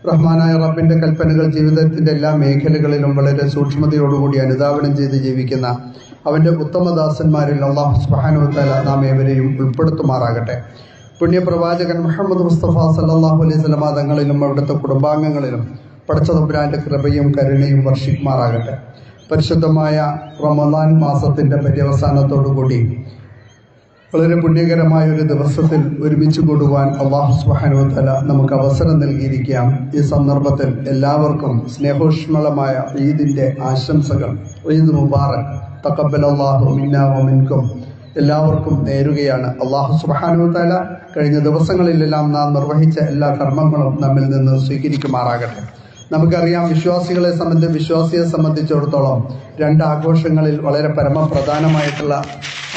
റഹ്മാനായ റബ്ബിന്റെ കൽപ്പനകൾ ജീവിതത്തിന്റെ എല്ലാ മേഖലകളിലും വളരെ സൂക്ഷ്മതയോടുകൂടി അനുധാവനം ചെയ്ത് ജീവിക്കുന്ന അവന്റെ ഉത്തമദാസന്മാരിൽ അല്ലാഹു സുബ്ഹാനഹു വ തആല നാം ഏവരെയും ഉൾപ്പെടുത്തുമാറാകട്ടെ. പുണ്യപ്രവാചകൻ മുഹമ്മദ് മുസ്തഫ സല്ലല്ലാഹു അലൈഹി വസല്ലമ തങ്ങളിലും അവിടുത്തെ കുടുംബാംഗങ്ങളിലും പടച്ച തമ്പുരാന്റെ കൃപയും കരുണയും വർഷിക്കുമാറാകട്ടെ. പരിശുദ്ധമായ റമദാൻ മാസത്തിന്റെ പര്യവസാനത്തോടുകൂടി വളരെ പുണ്യകരമായ ഒരു ദിവസത്തിൽ ഒരുമിച്ച് കൂടുവാൻ അല്ലാഹു സുബ്ഹാനഹു വ തആല നമുക്ക് അവസരം നൽകിയിരിക്കാം. ഈ സന്ദർഭത്തിൽ എല്ലാവർക്കും സ്നേഹോഷ്മളമായ ഈദിന്റെ ആശംസകൾ, ഈദ് മുബാറക്, തഖബ്ബലല്ലാഹു മിന്നാ വ മിൻകും എല്ലാവർക്കും നേരുകയാണ്. അല്ലാഹു സുബ്ഹാനഹു വ തആല കഴിഞ്ഞ ദിവസങ്ങളിലെല്ലാം നാം നിർവഹിച്ച എല്ലാ കർമ്മങ്ങളും നമ്മിൽ നിന്ന് സ്വീകരിക്കുമാറാകട്ടെ. നമുക്കറിയാം, വിശ്വാസിയെ സംബന്ധിച്ചിടത്തോളം രണ്ട് ആഘോഷങ്ങളിൽ വളരെ പരമപ്രധാനമായിട്ടുള്ള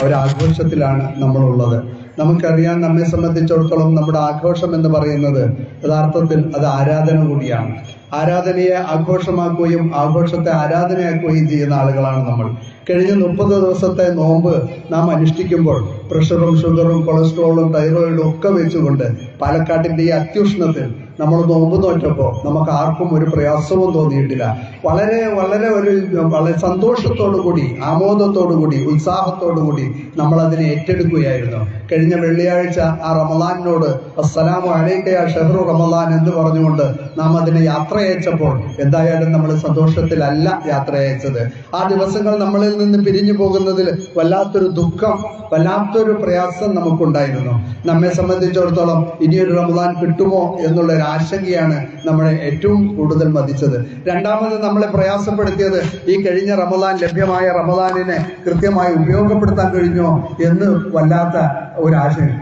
ഒരാഘോഷത്തിലാണ് നമ്മളുള്ളത്. നമുക്കറിയാം, നമ്മെ സംബന്ധിച്ചിടത്തോളം നമ്മുടെ ആഘോഷം എന്ന് പറയുന്നത് യഥാർത്ഥത്തിൽ അത് ആരാധന കൂടിയാണ്. ആരാധനയെ ആഘോഷമാക്കുകയും ആഘോഷത്തെ ആരാധനയാക്കുകയും ചെയ്യുന്ന ആളുകളാണ് നമ്മൾ. കഴിഞ്ഞ 30 ദിവസത്തെ നോമ്പ് നാം അനുഷ്ഠിക്കുമ്പോൾ പ്രഷറും ഷുഗറും കൊളസ്ട്രോളും തൈറോയിഡും ഒക്കെ വെച്ചുകൊണ്ട് പാലക്കാട്ടിന്റെ ഈ അത്യുഷ്ണത്തിൽ നമ്മൾ നോമ്പ് നോറ്റപ്പോൾ നമുക്ക് ആർക്കും ഒരു പ്രയാസവും തോന്നിയിട്ടില്ല. വളരെ സന്തോഷത്തോടു കൂടി, ആമോദത്തോടു കൂടി, ഉത്സാഹത്തോടു കൂടി നമ്മൾ അതിനെ ഏറ്റെടുക്കുകയായിരുന്നു. കഴിഞ്ഞ വെള്ളിയാഴ്ച ആ റമദാനിനോട് അസ്സലാമു അലൈക യാ ഷഹ്റു റമദാൻ എന്ന് പറഞ്ഞുകൊണ്ട് നാം അതിനെ യാത്രയച്ചപ്പോൾ എന്തായാലും നമ്മൾ സന്തോഷത്തിലല്ല യാത്രയച്ചത്. ആ ദിവസങ്ങൾ നമ്മളിൽ നിന്ന് പിരിഞ്ഞു പോകുന്നതിൽ വല്ലാത്തൊരു ദുഃഖം, വല്ലാത്തൊരു പ്രയാസം നമുക്കുണ്ടായിരുന്നു. നമ്മെ സംബന്ധിച്ചിടത്തോളം ഇനിയൊരു റമദാൻ കിട്ടുമോ എന്നുള്ളൊരു ആശങ്കയാണ് നമ്മളെ ഏറ്റവും കൂടുതൽ മതിച്ചത്. രണ്ടാമത് നമ്മളെ പ്രയാസപ്പെടുത്തിയത് ഈ കഴിഞ്ഞ റമദാൻ, ലഭ്യമായ റമദാനിനെ കൃത്യമായി ഉപയോഗപ്പെടുത്താൻ കഴിഞ്ഞോ എന്ന് വല്ലാത്ത ഒരാശങ്ക.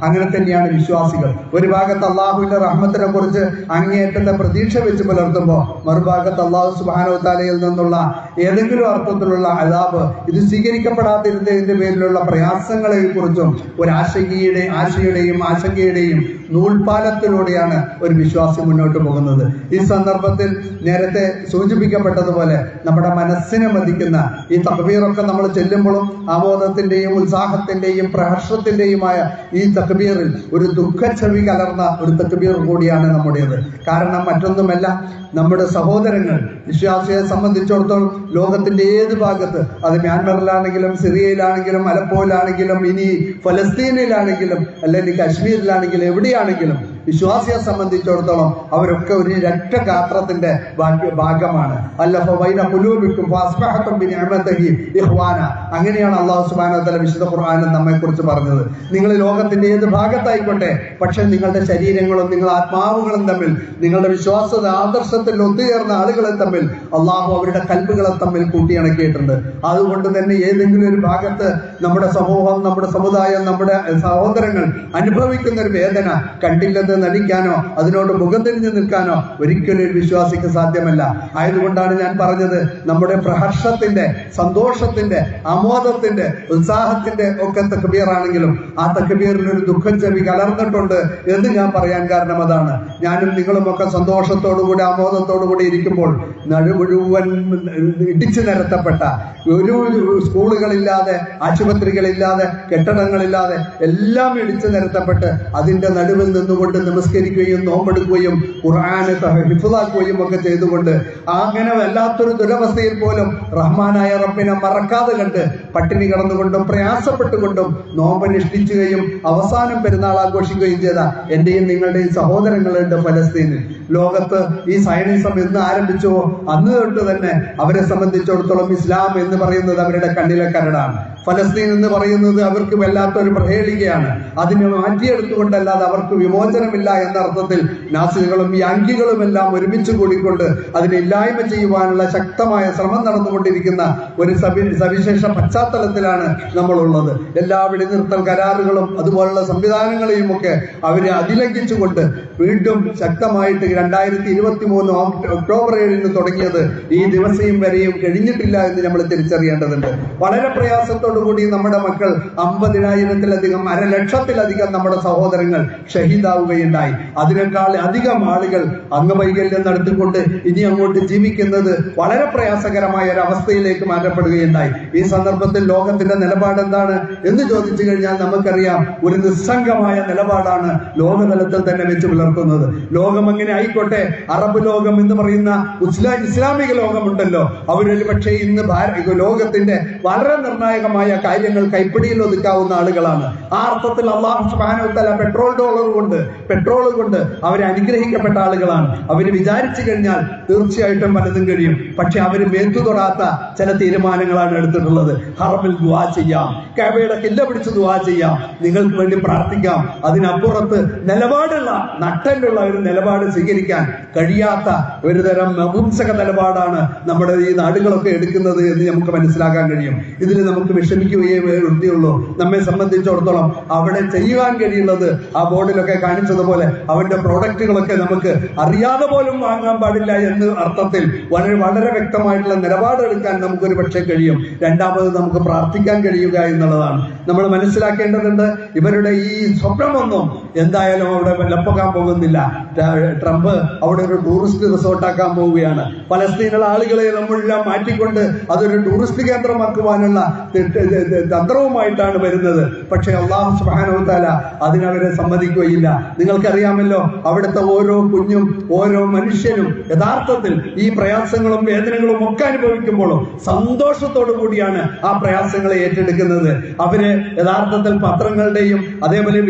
അങ്ങനെ തന്നെയാണ് വിശ്വാസികൾ. ഒരു ഭാഗത്ത് അള്ളാഹുവിന്റെ റഹ്മത്തിനെ കുറിച്ച് അങ്ങേയറ്റത്തെ പ്രതീക്ഷ വെച്ച് പുലർത്തുമ്പോൾ മറുഭാഗത്ത് അള്ളാഹു സുബ്ഹാനഹു വ തആലയിൽ നിന്നുള്ള ഏതെങ്കിലും അർത്ഥത്തിലുള്ള അദാബ്, ഇത് സ്വീകരിക്കപ്പെടാതിരുന്നതിന്റെ പേരിലുള്ള പ്രയാസങ്ങളെ കുറിച്ചും ആശയുടെയും ആശങ്കയുടെയും നൂൽപാലത്തിലൂടെയാണ് ഒരു വിശ്വാസി മുന്നോട്ട് പോകുന്നത്. ഈ സന്ദർഭത്തിൽ നേരത്തെ സൂചിപ്പിക്കപ്പെട്ടതുപോലെ നമ്മുടെ മനസ്സിനെ മതിക്കുന്ന ഈ തക്ബീറൊക്കെ നമ്മൾ ചെല്ലുമ്പോഴും ആമോദത്തിന്റെയും ഉത്സാഹത്തിന്റെയും പ്രഹർഷത്തിന്റെയുമായ ഈ തക്ബീറിൽ ഒരു ദുഃഖച്ചവി കലർന്ന ഒരു തക്ബീർ കൂടിയാണ് നമ്മുടേത്. കാരണം മറ്റൊന്നുമല്ല, നമ്മുടെ സഹോദരങ്ങൾ വിശ്വാസിയെ സംബന്ധിച്ചിടത്തോളം ലോകത്തിന്റെ ഏത് ഭാഗത്ത്, അത് മ്യാൻമറിലാണെങ്കിലും സിറിയയിലാണെങ്കിലും അലപ്പോയിലാണെങ്കിലും ഇനി ഫലസ്തീനിലാണെങ്കിലും അല്ലെങ്കിൽ കാശ്മീരിലാണെങ്കിലും എവിടെയാണെങ്കിലും വിശ്വാസിയെ സംബന്ധിച്ചിടത്തോളം അവരൊക്കെ ഒരു രക്തഗാത്രത്തിന്റെ ഭാഗമാണ്. അങ്ങനെയാണ് അല്ലാഹു സുബ്ഹാനഹു വ തആല വിശുദ്ധ ഖുർആനിൽ നമ്മെ കുറിച്ച് പറഞ്ഞത്. നിങ്ങൾ ലോകത്തിന്റെ ഏത് ഭാഗത്തായിക്കോട്ടെ, പക്ഷെ നിങ്ങളുടെ ശരീരങ്ങളും നിങ്ങളുടെ ആത്മാവുകളും തമ്മിൽ, നിങ്ങളുടെ വിശ്വാസ ആദർശത്തിൽ ഒത്തുചേർന്ന ആളുകളെ തമ്മിൽ അള്ളാഹു അവരുടെ കൽബുകളെ തമ്മിൽ കൂട്ടിയിണക്കിയിട്ടുണ്ട്. അതുകൊണ്ട് തന്നെ ഏതെങ്കിലും ഒരു ഭാഗത്ത് നമ്മുടെ സമൂഹം, നമ്മുടെ സമുദായം, നമ്മുടെ സഹോദരങ്ങൾ അനുഭവിക്കുന്ന ഒരു വേദന കണ്ടില്ലെന്ന് നടിക്കാനോ അതിനോട് മുഖം തിരിഞ്ഞു നിൽക്കാനോ ഒരിക്കലും ഒരു വിശ്വാസിക്ക് സാധ്യമല്ല. ആയതുകൊണ്ടാണ് ഞാൻ പറഞ്ഞത്, നമ്മുടെ പ്രഹർഷത്തിന്റെ, സന്തോഷത്തിന്റെ, ആമോദത്തിന്റെ, ഉത്സാഹത്തിന്റെ ഒക്കെ തക്ബീറാണെങ്കിലും ആ തക്ബീറിൽ ഒരു ദുഃഖം ചെവി കലർന്നിട്ടുണ്ട് എന്ന് ഞാൻ പറയാൻ കാരണം അതാണ്. ഞാനും നിങ്ങളുമൊക്കെ സന്തോഷത്തോടുകൂടി ആമോദത്തോടുകൂടി ഇരിക്കുമ്പോൾ മുഴുവൻ ഇടിച്ചു നിരത്തപ്പെട്ട, ഒരു സ്കൂളുകളില്ലാതെ, ആശുപത്രികളില്ലാതെ, കെട്ടിടങ്ങളില്ലാതെ എല്ലാം ഇടിച്ചു നിരത്തപ്പെട്ട് അതിന്റെ നടുവിൽ നിന്നുകൊണ്ട് നമസ്കരിക്കുകയും നോമ്പെടുക്കുകയും ഖുർആനെ ഹിഫ്ളാക്കുകയും ഒക്കെ ചെയ്തുകൊണ്ട് അങ്ങനെ വല്ലാത്തൊരു ദുരവസ്ഥയിൽ പോലും റഹ്മാനായ റബ്ബിനെ മറക്കാതെ കണ്ട് പട്ടിണി കിടന്നുകൊണ്ടും പ്രയാസപ്പെട്ടുകൊണ്ടും നോമ്പനുഷ്ഠിക്കുകയും അവസാനം പെരുന്നാൾ ആഘോഷിക്കുകയും ചെയ്ത എന്റെയും നിങ്ങളുടെയും സഹോദരങ്ങളുണ്ട് ഫലസ്തീനിൽ. ലോകത്ത് ഈ സയനിസം എന്ന് ആരംഭിച്ചോ അന്ന് തൊട്ട് തന്നെ അവരെ സംബന്ധിച്ചിടത്തോളം ഇസ്ലാം എന്ന് പറയുന്നത് അവരുടെ കണ്ണിലെ കരടാണ്. ഫലസ്തീൻ എന്ന് പറയുന്നത് അവർക്ക് വല്ലാത്തൊരു പ്രഹേളികയാണ്. അതിനെ മാറ്റിയെടുത്തുകൊണ്ടല്ലാതെ അവർക്ക് വിമോചനമില്ല എന്ന അർത്ഥത്തിൽ നാസികളും ഈ അങ്കികളും എല്ലാം ഒരുമിച്ച് കൂടിക്കൊണ്ട് അതിനെ ഇല്ലായ്മ ചെയ്യുവാനുള്ള ശക്തമായ ശ്രമം നടന്നുകൊണ്ടിരിക്കുന്ന ഒരു സവിശേഷ പശ്ചാത്തലത്തിലാണ് നമ്മളുള്ളത്. എല്ലാ വെടിനിർത്തൽ കരാറുകളും അതുപോലുള്ള സംവിധാനങ്ങളെയും ഒക്കെ അവരെ അതിലംഘിച്ചുകൊണ്ട് വീണ്ടും ശക്തമായിട്ട് 2023 ഒക്ടോബർ 7 തുടങ്ങിയത് ഈ ദിവസം വരെയും കഴിഞ്ഞിട്ടില്ല എന്ന് നമ്മൾ തിരിച്ചറിയേണ്ടതുണ്ട്. വളരെ പ്രയാസത്തോടെ കൂടി നമ്മുടെ മക്കൾ 50,000-ത്തിലധികം 1,00,000-ത്തിലധികം നമ്മുടെ സഹോദരങ്ങൾ ഷഹീദാവുകയുണ്ടായി. അതിനേക്കാൾ അധികം ആളുകൾ അംഗവൈകല്യം നടത്തിക്കൊണ്ട് ഇനി അങ്ങോട്ട് ജീവിക്കുന്നത് വളരെ പ്രയാസകരമായ ഒരു അവസ്ഥയിലേക്ക് മാറ്റപ്പെടുകയുണ്ടായി. ഈ സന്ദർഭത്തിൽ ലോകത്തിന്റെ നിലപാട് എന്താണ് എന്ന് ചോദിച്ചു കഴിഞ്ഞാൽ നമുക്കറിയാം, ഒരു നിസ്സംഗമായ നിലപാടാണ് ലോകതലത്തിൽ തന്നെ വെച്ച് പുലർത്തുന്നത്. ലോകം അങ്ങനെ ആയിക്കോട്ടെ, അറബ് ലോകം എന്ന് പറയുന്ന ഇസ്ലാമിക ലോകമുണ്ടല്ലോ, അവരൊരു പക്ഷേ ഇന്ന് ലോകത്തിന്റെ വളരെ നിർണായകമായ കാര്യങ്ങൾ കൈപ്പിടിയിൽ ഒതുക്കാവുന്ന ആളുകളാണ്. ആ അർത്ഥത്തിൽ അല്ലാഹു സുബ്ഹാനഹു വ തആല പെട്രോൾ കൊണ്ട് അവരെ അനുഗ്രഹിക്കപ്പെട്ട ആളുകളാണ്. അവര് വിചാരിച്ചു കഴിഞ്ഞാൽ തീർച്ചയായിട്ടും പലതും കഴിയും. പക്ഷെ അവര് മേത്തു തൊടാത്ത ചില തീരുമാനങ്ങളാണ് എടുത്തിട്ടുള്ളത്. ഹറമിൽ ദുആ ചെയ്യാം, കഅബയുടെ കില്ല പിടിച്ച് ദുആ ചെയ്യാം, നിങ്ങൾക്ക് വേണ്ടി പ്രാർത്ഥിക്കാം. അതിനപ്പുറത്ത് നിലപാടുള്ള നട്ടലുള്ള ഒരു നിലപാട് സ്വീകരിക്കാൻ കഴിയാത്ത ഒരു തരം നപുംസക നിലപാടാണ് നമ്മുടെ ഈ നാടുകളൊക്കെ എടുക്കുന്നത് എന്ന് നമുക്ക് മനസ്സിലാക്കാൻ കഴിയും. ഇതിൽ നമുക്ക് വിഷമിക്കുകയേ വൃത്തിയുള്ളൂ. നമ്മെ സംബന്ധിച്ചിടത്തോളം അവിടെ ചെയ്യുവാൻ കഴിയുന്നത് ആ ബോർഡിലൊക്കെ കാണിച്ചതുപോലെ അവന്റെ പ്രോഡക്റ്റുകളൊക്കെ നമുക്ക് അറിയാതെ പോലും വാങ്ങാൻ പാടില്ല എന്ന അർത്ഥത്തിൽ വളരെ വളരെ വ്യക്തമായിട്ടുള്ള നിലപാടെടുക്കാൻ നമുക്കൊരു പക്ഷേ കഴിയും. രണ്ടാമത് നമുക്ക് പ്രാർത്ഥിക്കാൻ കഴിയുക എന്നുള്ളതാണ്. നമ്മൾ മനസ്സിലാക്കേണ്ടതുണ്ട്, ഇവരുടെ ഈ സ്വപ്നമൊന്നും എന്തായാലും അവിടെ ലപ്പാക്കാൻ പോകുന്നില്ല. ട്രംപ് അവിടെ ഒരു ടൂറിസ്റ്റ് റിസോർട്ടാക്കാൻ പോവുകയാണ്. പലസ്തീനിലെ ആളുകളെ നമ്മളെല്ലാം മാറ്റിക്കൊണ്ട് അതൊരു ടൂറിസ്റ്റ് കേന്ദ്രമാക്കുവാനുള്ള തന്ത്രവുമായിട്ടാണ് വരുന്നത്. പക്ഷെ അല്ലാഹു സുബ്ഹാനഹു വ തആല അതിനവരെ സമ്മതിക്കുകയില്ല. നിങ്ങൾക്കറിയാമല്ലോ, അവിടുത്തെ ഓരോ കുഞ്ഞും ഓരോ മനുഷ്യനും യഥാർത്ഥത്തിൽ ഈ പ്രയാസങ്ങളും വേദനകളും ഒക്കെ അനുഭവിക്കുമ്പോഴും സന്തോഷത്തോടു കൂടിയാണ് ആ പ്രയാസങ്ങളെ ഏറ്റെടുക്കുന്നത്. അവര് യഥാർത്ഥത്തിൽ പത്രങ്ങളുടെയും അതേപോലെ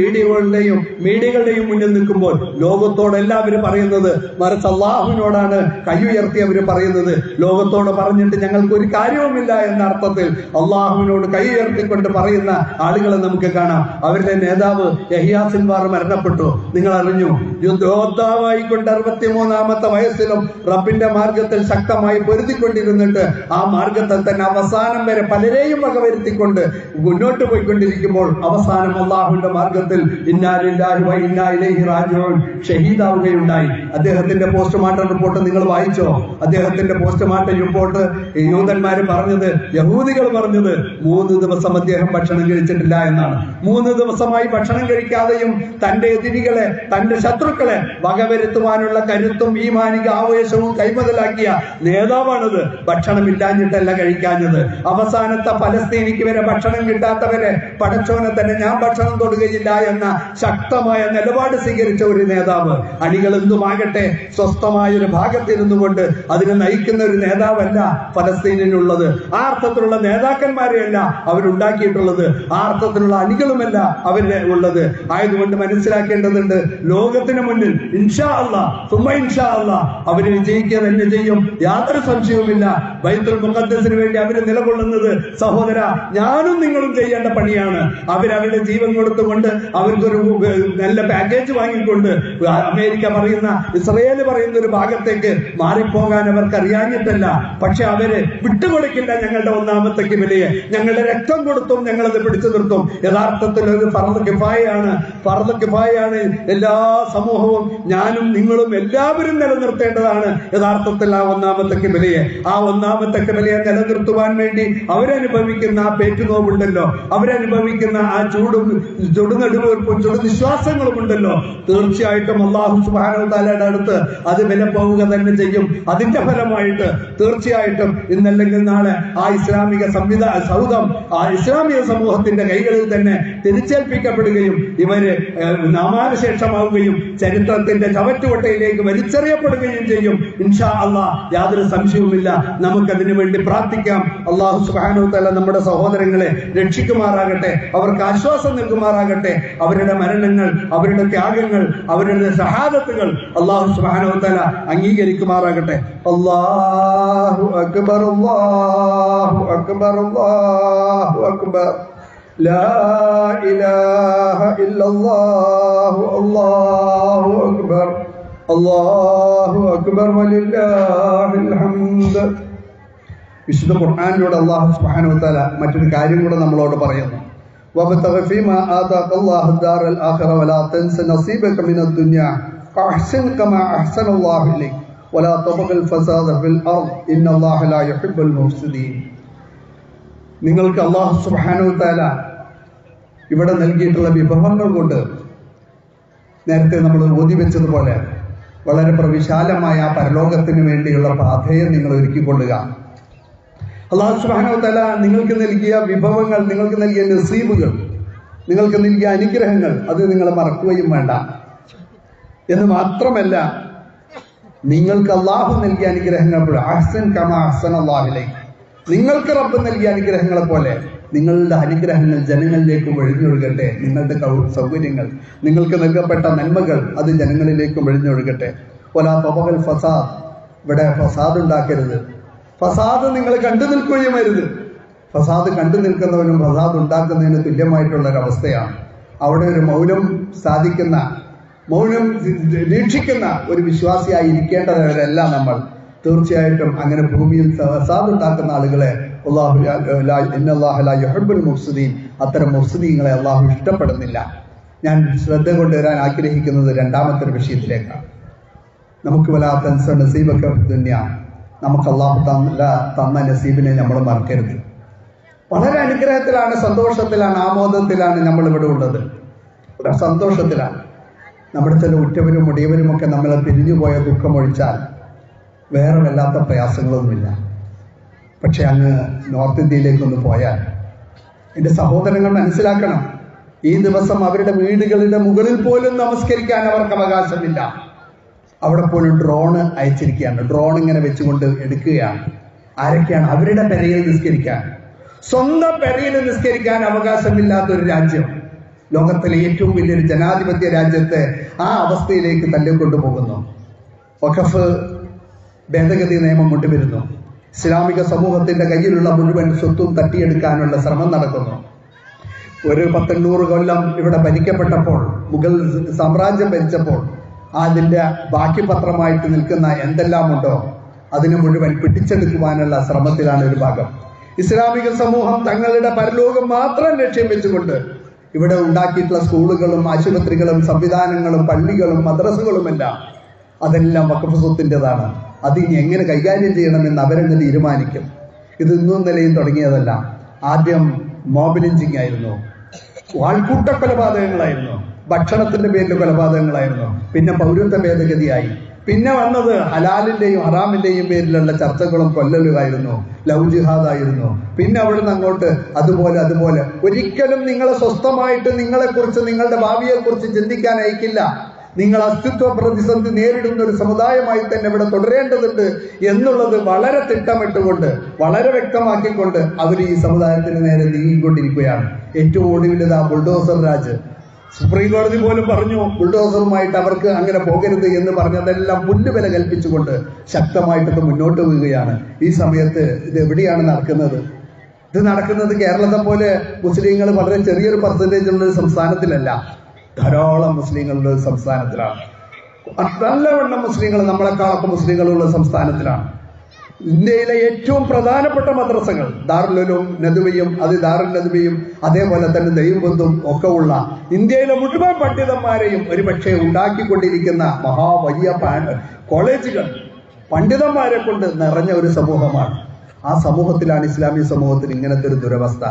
മീഡിയകളുടെയും മുന്നിൽ നിൽക്കുമ്പോൾ ലോകത്തോട് എല്ലാവരും പറയുന്നത് മറിച്ച് അല്ലാഹുവിനോടാണ് കൈ ഉയർത്തി അവര് പറയുന്നത്. ലോകത്തോട് പറഞ്ഞിട്ട് ഞങ്ങൾക്ക് ഒരു കാര്യവുമില്ല എന്ന അർത്ഥത്തിൽ അള്ളാഹുവിനോട് കൈ ഉയർത്തിക്കൊണ്ട് പറയുന്ന ആളുകളെ നമുക്ക് കാണാം. അവരുടെ നേതാവ് യഹ്യാ സിൻവാർ മരണപ്പെട്ടു. നിങ്ങൾ അറിഞ്ഞു, യുദ്ധോദ്ധാവായിക്കൊണ്ട് 63-ാമത്തെ വയസ്സിലും റബ്ബിന്റെ മാർഗത്തിൽ ശക്തമായി പൊരുതിക്കൊണ്ടിരുന്നിട്ട് ആ മാർഗത്തിൽ തന്നെ അവസാനം വരെ പലരെയും വകവരുത്തിക്കൊണ്ട് മുന്നോട്ട് പോയിക്കൊണ്ടിരിക്കുമ്പോൾ അവസാനം അള്ളാഹുവിന്റെ മാർഗത്തിൽ ഇന്നാ ലില്ലാഹി വ ഇന്നാ ഇലൈഹി റാജിഊൻ ഷഹീദാവുകയുണ്ടായി. അദ്ദേഹത്തിന്റെ പോസ്റ്റ്മോർട്ടം റിപ്പോർട്ട് നിങ്ങൾ വായിച്ചോ? അദ്ദേഹത്തിന്റെ പോസ്റ്റ്മോർട്ടം റിപ്പോർട്ട് യൂതന്മാര് പറഞ്ഞത്, യഹൂദികൾ പറഞ്ഞത് 3 ദിവസം അദ്ദേഹം ഭക്ഷണം കഴിച്ചിട്ടില്ല എന്നാണ്. 3 ദിവസമായി ഭക്ഷണം കഴിക്കാതെയും തന്റെ എതിരികളെ, തന്റെ ശത്രുക്കളെ വകവരുത്തുവാനുള്ള കരുത്തും ഈമാനിക ആവേശവും കൈമുതലാക്കിയ നേതാവാണത്. ഭക്ഷണമില്ലാഞ്ഞിട്ടല്ല കഴിക്കാഞ്ഞത്. അവസാനത്തെ പലസ്തീനിക്ക് വരെ ഭക്ഷണം കിട്ടാത്തവരെ പടച്ചോനെ തന്നെ ഞാൻ ഭക്ഷണം തൊടുകയില്ല എന്ന ശക്തമായ നിലപാട് സ്വീകരിച്ച ഒരു നേതാവ്. അണികൾ എന്തുമാകട്ടെ, സ്വസ്ഥമായ ഒരു ഭാഗത്തിരുന്നു കൊണ്ട് അതിനെ നയിക്കുന്ന ഒരു നേതാവല്ല ഫലസ്തീനിലുള്ളത്. ആ അർത്ഥത്തിലുള്ള നേതാക്കന്മാരെയല്ല അവരുണ്ടാക്കിയിട്ടുള്ളത്. ആ അർത്ഥത്തിലുള്ള അണികളുമല്ല അവരുടെ ഉള്ളത്. ആയതുകൊണ്ട് മനസ്സിലാക്കേണ്ടതുണ്ട്, ലോകത്തിന് മുന്നിൽ ഇൻഷാ അല്ലാഹ് സുമ്മ ഇൻഷാ അല്ലാഹ് അവര് വിജയിക്കുക തന്നെ ചെയ്യും, യാതൊരു സംശയവുമില്ല. ബൈത്തുൽ മുഖദ്ദസിന് വേണ്ടി അവര് നിലകൊള്ളുന്നത് സഹോദര ഞാനും നിങ്ങളും ചെയ്യേണ്ട പണിയാണ്. അവരവരുടെ ജീവൻ കൊടുത്തുകൊണ്ട് അവർക്കൊരു നല്ല പാക്കേജ് വാങ്ങിക്കൊണ്ട് അമേരിക്ക പറയുന്ന, ഇസ്രയേൽ പറയുന്ന ഒരു ഭാഗത്തേക്ക് മാറിപ്പോകാൻ അവർക്ക് അറിയാഞ്ഞിട്ടല്ല. പക്ഷെ അവര് വിട്ടുകൊടുക്കില്ല. ഞങ്ങളുടെ ഒന്നാമത്തെ കിബിലയെ ഞങ്ങളുടെ രക്തം കൊടുത്തും ഞങ്ങളത് പിടിച്ചു നിർത്തും. യഥാർത്ഥത്തിൽ ഒരു ഫർദ് കിഫായയാണ്. എല്ലാ സമൂഹവും ഞാനും നിങ്ങളും എല്ലാവരും നിലനിർത്തേണ്ടതാണ് യഥാർത്ഥത്തിൽ ആ ഒന്നാമത്തെ കിബിലയെ. ആ ഒന്നാമത്തെ കിബിലയെ നിലനിർത്തുവാൻ വേണ്ടി അവരനുഭവിക്കുന്ന ആ പേറ്റുനോവുണ്ടല്ലോ, അവരനുഭവിക്കുന്ന ആ ചുടുനടുവീർപ്പും ചുടുനിശ്വാസങ്ങളും ഉണ്ടല്ലോ, തീർച്ചയായിട്ടും അല്ലാഹു സുബ്ഹാനഹു വ തആലയുടെ അടുത്ത് അത് വില പോവുക തന്നെ ചെയ്യും. അതിന്റെ ഫലമായിട്ട് തീർച്ചയായിട്ടും ഇന്നല്ലെങ്കിൽ നാളെ ആ ഇസ്ലാമിക സൗധം ആ ഇസ്ലാമിക സമൂഹത്തിന്റെ കൈകളിൽ തന്നെ തിരിച്ചേൽപ്പിക്കപ്പെടുകയും ഇവര് നാമാനുശേഷമാവുകയും ചരിത്രത്തിന്റെ ചവറ്റുകൊട്ടയിലേക്ക് വലിച്ചെറിയപ്പെടുകയും ചെയ്യും. ഇൻഷാ അല്ലാഹ് യാതൊരു സംശയവുമില്ല. നമുക്കതിനു വേണ്ടി പ്രാർത്ഥിക്കാം. അല്ലാഹു സുബ്ഹാനഹു വ തആല നമ്മുടെ സഹോദരങ്ങളെ രക്ഷിക്കുമാറാകട്ടെ, അവർക്ക് ആശ്വാസം നൽകുമാറാകട്ടെ. അവരുടെ മരണങ്ങൾ, അവരുടെ ത്യാഗങ്ങൾ, അവരുടെ ഷഹാദത്തുകൾ അല്ലാഹു സുബ്ഹാനഹു വ തആല അംഗീകരിക്കുമാറാകട്ടെ. അല്ലാഹു അക്ബർ, അല്ലാഹു അക്ബർ, അല്ലാഹു അക്ബർ. ലാ ഇലാഹ ഇല്ലല്ലാഹു, അല്ലാഹു അക്ബർ, അല്ലാഹു അക്ബർ വലില്ലാഹിൽ ഹംദ്. വിശുദ്ധ ഖുർആനിലൂടെ അല്ലാഹു സുബ്ഹാനഹു വ തആല മറ്റൊരു കാര്യം കൂടെ നമ്മളോട് പറയുന്നു. വബ്തഗി ഫീമാ ആതാക അല്ലാഹു ദാറൽ ആഖിറ വലാ തൻസ നസീബക മിനദ് ദുനിയ വഅഹ്സിൻ കമാ അഹ്സനല്ലാഹു ഇലൈക വലാ തബ്ഗിൽ ഫസാദ ഫിൽ അർദ് ഇന്നല്ലാഹ ലാ യുഹിബ്ബുൽ മുഫ്സിദീൻ. നിങ്ങൾക്ക് അല്ലാഹു സുബ്ഹാനഹു തആല ഇവിടെ നൽകിയിട്ടുള്ള വിഭവങ്ങൾ കൊണ്ട് നേരത്തെ നമ്മൾ ഓതി വെച്ചതുപോലെ വളരെ പ്രവിശാലമായ ആ പരലോകത്തിന് വേണ്ടിയുള്ള പാതയെ നിങ്ങൾ ഒരുക്കിക്കൊള്ളുക. അല്ലാഹു സുബ്ഹാനഹു തആല നിങ്ങൾക്ക് നൽകിയ വിഭവങ്ങൾ, നിങ്ങൾക്ക് നൽകിയ നസീബുകൾ, നിങ്ങൾക്ക് നൽകിയ അനുഗ്രഹങ്ങൾ അത് നിങ്ങൾ മറക്കുകയും വേണ്ട. എന്ന് മാത്രമല്ല, നിങ്ങൾക്ക് അല്ലാഹു നൽകിയ അനുഗ്രഹങ്ങൾ അഹ്സൻ കമാ അഹ്സന അല്ലാഹു ഇലൈക്, നിങ്ങൾക്ക് റബ്ബ് നൽകിയ അനുഗ്രഹങ്ങളെ പോലെ നിങ്ങളുടെ അനുഗ്രഹങ്ങൾ ജനങ്ങളിലേക്ക് ഒഴിഞ്ഞൊഴുകട്ടെ. നിങ്ങളുടെ സൗകര്യങ്ങൾ, നിങ്ങൾക്ക് നൽകപ്പെട്ട നന്മകൾ അത് ജനങ്ങളിലേക്ക് ഒഴിഞ്ഞൊഴുകട്ടെ. വലാ തബഗൽ ഫസാദ്, ഇവിടെ ഫസാദ് ഉണ്ടാക്കരുത്. ഫസാദ് നിങ്ങൾ കണ്ടു നിൽക്കുകയും അരുത്. ഫസാദ് കണ്ടു നിൽക്കുന്നവനും ഫസാദ് ഉണ്ടാക്കുന്നതിന് തുല്യമായിട്ടുള്ളൊരവസ്ഥയാണ്. അവിടെ ഒരു മൗനം സാധിക്കുന്ന, മൗനം വീക്ഷിക്കുന്ന ഒരു വിശ്വാസിയായി ഇരിക്കേണ്ടവരല്ല നമ്മൾ. തീർച്ചയായിട്ടും അങ്ങനെ ഭൂമിയിൽ ഫസാദ് ഉണ്ടാക്കുന്ന ആളുകളെ അത്തരം മുഫ്സിദീങ്ങളെ അള്ളാഹു ഇഷ്ടപ്പെടുന്നില്ല. ഞാൻ ശ്രദ്ധ കൊണ്ടുവരാൻ ആഗ്രഹിക്കുന്നത് രണ്ടാമത്തെ ഒരു വിഷയത്തിലേക്കാണ്. നമുക്ക് വലാത്ത നസീബക ദുനിയ, നമുക്ക് അള്ളാഹു തന്ന നസീബിനെ നമ്മൾ മറക്കരുത്. വളരെ അനുഗ്രഹത്തിലാണ്, സന്തോഷത്തിലാണ്, ആമോദത്തിലാണ് നമ്മൾ ഇവിടെ ഉള്ളത്. സന്തോഷത്തിലാണ്. നമ്മുടെ ചില ഉറ്റവരും മുടിയവരുമൊക്കെ നമ്മളെ പിരിഞ്ഞുപോയ ദുഃഖമൊഴിച്ചാൽ വേറെ വല്ലാത്ത പ്രയാസങ്ങളൊന്നുമില്ല. പക്ഷെ അങ്ങ് നോർത്ത് ഇന്ത്യയിലേക്കൊന്ന് പോയാൽ എൻ്റെ സഹോദരങ്ങൾ മനസ്സിലാക്കണം, ഈ ദിവസം അവരുടെ വീടുകളുടെ മുകളിൽ പോലും നമസ്കരിക്കാൻ അവർക്ക് അവകാശമില്ല. അവിടെ പോലും ഡ്രോണ് അയച്ചിരിക്കുകയാണ്. ഡ്രോൺ ഇങ്ങനെ വെച്ചുകൊണ്ട് എടുക്കുകയാണ്. ആരൊക്കെയാണ്? അവരുടെ പെരയിൽ നിസ്കരിക്കാൻ, സ്വന്തം പെരയിൽ നിസ്കരിക്കാൻ അവകാശമില്ലാത്തൊരു രാജ്യം, ലോകത്തിലെ ഏറ്റവും വലിയൊരു ജനാധിപത്യ രാജ്യത്തെ ആ അവസ്ഥയിലേക്ക് തള്ളിക്കൊണ്ടുപോകുന്നു. വഖഫ് ഭേദഗതി നിയമം കൊണ്ടുവരുന്നു. ഇസ്ലാമിക സമൂഹത്തിന്റെ കയ്യിലുള്ള മുഴുവൻ സ്വത്തും തട്ടിയെടുക്കാനുള്ള ശ്രമം നടക്കുന്നു. ഒരു 800 കൊല്ലം ഇവിടെ ഭരിക്കപ്പെട്ടപ്പോൾ, മുഗൾ സാമ്രാജ്യം ഭരിച്ചപ്പോൾ അതിന്റെ ബാക്കി പത്രമായിട്ട് നിൽക്കുന്ന എന്തെല്ലാമുണ്ടോ അതിനെ മുഴുവൻ പിടിച്ചെടുക്കുവാനുള്ള ശ്രമത്തിലാണ് ഒരു ഭാഗം. ഇസ്ലാമിക സമൂഹം തങ്ങളുടെ പരലോകം മാത്രം ലക്ഷ്യം വെച്ചുകൊണ്ട് ഇവിടെ ഉണ്ടാക്കിയിട്ടുള്ള സ്കൂളുകളും ആശുപത്രികളും സംവിധാനങ്ങളും പള്ളികളും മദ്രസകളുമെല്ലാം അതെല്ലാം വഖഫ് സ്വത്തിൻ്റെതാണ്. അതിനി എങ്ങനെ കൈകാര്യം ചെയ്യണമെന്ന് അവരങ്ങ് തീരുമാനിക്കും. ഇത് ഇന്നും നിലയും തുടങ്ങിയതല്ല. ആദ്യം മോബ് ലിഞ്ചിങ് ആയിരുന്നു, ആൾക്കൂട്ട കൊലപാതകങ്ങളായിരുന്നു, ഭക്ഷണത്തിന്റെ പേരിൽ കൊലപാതകങ്ങളായിരുന്നു, പിന്നെ പൗരത്വ ഭേദഗതിയായി, പിന്നെ വന്നത് ഹലാലിന്റെയും ഹറാമിന്റെയും പേരിലുള്ള ചർച്ചകളും കൊല്ലലുമായിരുന്നു, ലവ് ജിഹാദായിരുന്നു. പിന്നെ അവിടുന്ന് അങ്ങോട്ട് അതുപോലെ ഒരിക്കലും നിങ്ങളെ സ്വസ്ഥമായിട്ട് നിങ്ങളെക്കുറിച്ച്, നിങ്ങളുടെ ഭാവിയെക്കുറിച്ച് ചിന്തിക്കാൻ അയക്കില്ല. നിങ്ങൾ അസ്തിത്വ പ്രതിസന്ധി നേരിടുന്ന ഒരു സമുദായമായി തന്നെ ഇവിടെ തുടരേണ്ടതുണ്ട് എന്നുള്ളത് വളരെ തിട്ടമിട്ടുകൊണ്ട്, വളരെ വ്യക്തമാക്കിക്കൊണ്ട് അവർ ഈ സമുദായത്തിന് നേരെ നീങ്ങിക്കൊണ്ടിരിക്കുകയാണ്. ഏറ്റവും ഒടുവിലത് ആ ബുൾഡോസർ രാജ്. സുപ്രീം കോടതി പോലും പറഞ്ഞു ബുൾഡോസറുമായിട്ട് അവർക്ക് അങ്ങനെ പോകരുത് എന്ന് പറഞ്ഞതെല്ലാം പുല്ലുവില കൽപ്പിച്ചുകൊണ്ട് ശക്തമായിട്ടൊക്കെ മുന്നോട്ട് പോവുകയാണ്. ഈ സമയത്ത് ഇത് എവിടെയാണ് നടക്കുന്നത്? ഇത് നടക്കുന്നത് കേരളത്തെ പോലെ മുസ്ലിങ്ങൾ വളരെ ചെറിയൊരു പെർസെൻറ്റേജ് ഉള്ള ഒരു സംസ്ഥാനത്തിലല്ല, ധാരാളം മുസ്ലിങ്ങളുടെ ഒരു സംസ്ഥാനത്തിലാണ്. നല്ലവണ്ണം മുസ്ലിങ്ങൾ, നമ്മളെക്കാളൊക്കെ മുസ്ലിങ്ങളുള്ള സംസ്ഥാനത്തിലാണ്. ഇന്ത്യയിലെ ഏറ്റവും പ്രധാനപ്പെട്ട മദ്രസകൾ ദാറുൽ നദ്വയും ദാറുൽ നദ്വയും അതേപോലെ തന്നെ ദൈവബന്ധും ഒക്കെ ഉള്ള ഇന്ത്യയിലെ മുഴുവൻ പണ്ഡിതന്മാരെയും ഒരുപക്ഷെ ഉണ്ടാക്കിക്കൊണ്ടിരിക്കുന്ന വലിയ കോളേജുകൾ പണ്ഡിതന്മാരെ കൊണ്ട് നിറഞ്ഞ ഒരു സമൂഹമാണ്. ആ സമൂഹത്തിലാണ് ഇസ്ലാമിക സമൂഹത്തിൽ ഇങ്ങനത്തെ ഒരു ദുരവസ്ഥ.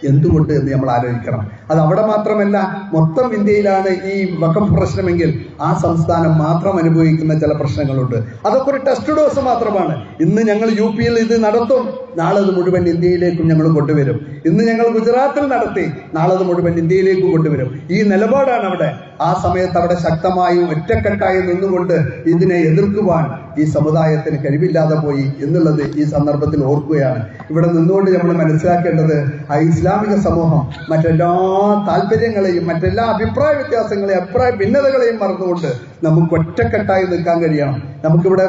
എന്തുകൊണ്ട് എന്ന് നമ്മൾ ആലോചിക്കണം. അത് അവിടെ മാത്രമല്ല, മൊത്തം ഇന്ത്യയിലാണ് ഈ വഖഫ് പ്രശ്നമെങ്കിൽ ആ സംസ്ഥാനം മാത്രം അനുഭവിക്കുന്ന ചില പ്രശ്നങ്ങളുണ്ട്. അതൊക്കെ ഒരു ടെസ്റ്റ് ഡോസ് മാത്രമാണ്. ഇന്ന് ഞങ്ങൾ UP-യിൽ ഇത് നടത്തും, നാളെ അത് മുഴുവൻ ഇന്ത്യയിലേക്കും ഞങ്ങൾ കൊണ്ടുവരും. ഇന്ന് ഞങ്ങൾ ഗുജറാത്തിൽ നടത്തി, നാളെ അത് മുഴുവൻ ഇന്ത്യയിലേക്ക് കൊണ്ടുവരും. ഈ നിലപാടാണ് അവിടെ. ആ സമയത്ത് അവിടെ ശക്തമായും ഒറ്റക്കെട്ടായി നിന്നുകൊണ്ട് ഇതിനെ എതിർക്കുവാൻ ഈ സമുദായത്തിന് കഴിവില്ലാതെ പോയി എന്നുള്ളത് ഈ സന്ദർഭത്തിൽ ഓർക്കുകയാണ്. ഇവിടെ നിന്നുകൊണ്ട് നമ്മൾ മനസ്സിലാക്കേണ്ടത്, ആ ഇസ്ലാമിക സമൂഹം മറ്റെല്ലാ താല്പര്യങ്ങളെയും മറ്റെല്ലാ അഭിപ്രായ വ്യത്യാസങ്ങളെയും അഭിപ്രായ ഭിന്നതകളെയും മറന്നുകൊണ്ട് നമുക്ക് ഒറ്റക്കെട്ടായി നിൽക്കാൻ കഴിയണം. നമുക്കിവിടെ